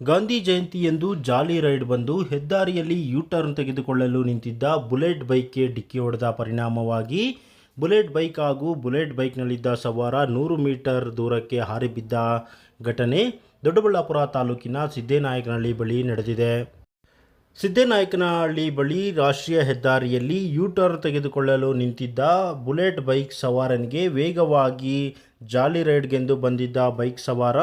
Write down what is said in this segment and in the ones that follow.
Gandhi ಜಯಂತಿಯಂದು jolly ride ಬಂದು ಹೆದ್ದಾರಿಯಲ್ಲಿ you-turn ತೆಗೆದುಕೊಳ್ಳಲು ನಿಂತಿದ್ದ ಬುಲೆಟ್ ಬೈಕ್ಗೆ ಡಿಕ್ಕಿ ಹೊಡೆದ ಪರಿಣಾಮವಾಗಿ ಬುಲೆಟ್ ಬೈಕ್ ಹಾಗೂ ಬುಲೆಟ್ ಬೈಕ್ನಲ್ಲಿದ್ದ ಸವಾರ 100 ಮೀಟರ್ ದೂರಕ್ಕೆ ಹಾರಿ ಬಿದ್ದ ಘಟನೆ ದೊಡ್ಡಬಳ್ಳಾಪುರ ತಾಲೂಕಿನ ಸಿದ್ದೇನಾಯಕನಹಳ್ಳಿ ಬಳಿ ನಡೆದಿದೆ. ಸಿದ್ದೇನಾಯಕನಹಳ್ಳಿ ಬಳಿ ರಾಷ್ಟ್ರೀಯ ಹೆದ್ದಾರಿಯಲ್ಲಿ ಯೂ-ಟರ್ನ್ ತೆಗೆದುಕೊಳ್ಳಲು ನಿಂತಿದ್ದ ಬುಲೆಟ್ ಬೈಕ್ ಸವಾರನಿಗೆ ವೇಗವಾಗಿ ಜಾಲಿ ರೈಡ್ಗೆಂದು ಬಂದಿದ್ದ ಬೈಕ್ ಸವಾರ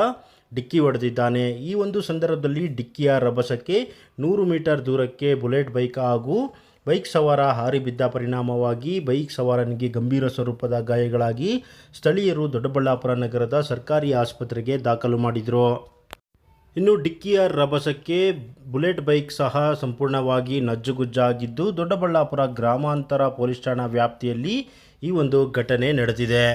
ಡಿಕ್ಕಿ ಹೊಡೆದಿದ್ದಾನೆ. ಈ ಒಂದು ಸಂದರ್ಭದಲ್ಲಿ ಡಿಕ್ಕಿಯ ರಭಸಕ್ಕೆ 100 ಮೀಟರ್ ದೂರಕ್ಕೆ ಬುಲೆಟ್ ಬೈಕ್ ಹಾಗೂ ಬೈಕ್ ಸವಾರ ಹಾರಿ ಬಿದ್ದ ಪರಿಣಾಮವಾಗಿ ಬೈಕ್ ಸವಾರನಿಗೆ ಗಂಭೀರ ಸ್ವರೂಪದ ಗಾಯಗಳಾಗಿ ಸ್ಥಳೀಯರು ದೊಡ್ಡಬಳ್ಳಾಪುರ ನಗರದ ಸರ್ಕಾರಿ ಆಸ್ಪತ್ರೆಗೆ ದಾಖಲು ಮಾಡಿದರು. ಇನ್ನು ಡಿಕ್ಕಿಯ ರಭಸಕ್ಕೆ ಬುಲೆಟ್ ಬೈಕ್ ಸಹ ಸಂಪೂರ್ಣವಾಗಿ ನಜ್ಜುಗುಜ್ಜಾಗಿದ್ದು ದೊಡ್ಡಬಳ್ಳಾಪುರ ಗ್ರಾಮಾಂತರ ಪೊಲೀಸ್ ಠಾಣಾ ವ್ಯಾಪ್ತಿಯಲ್ಲಿ ಈ ಒಂದು ಘಟನೆ ನಡೆದಿದೆ.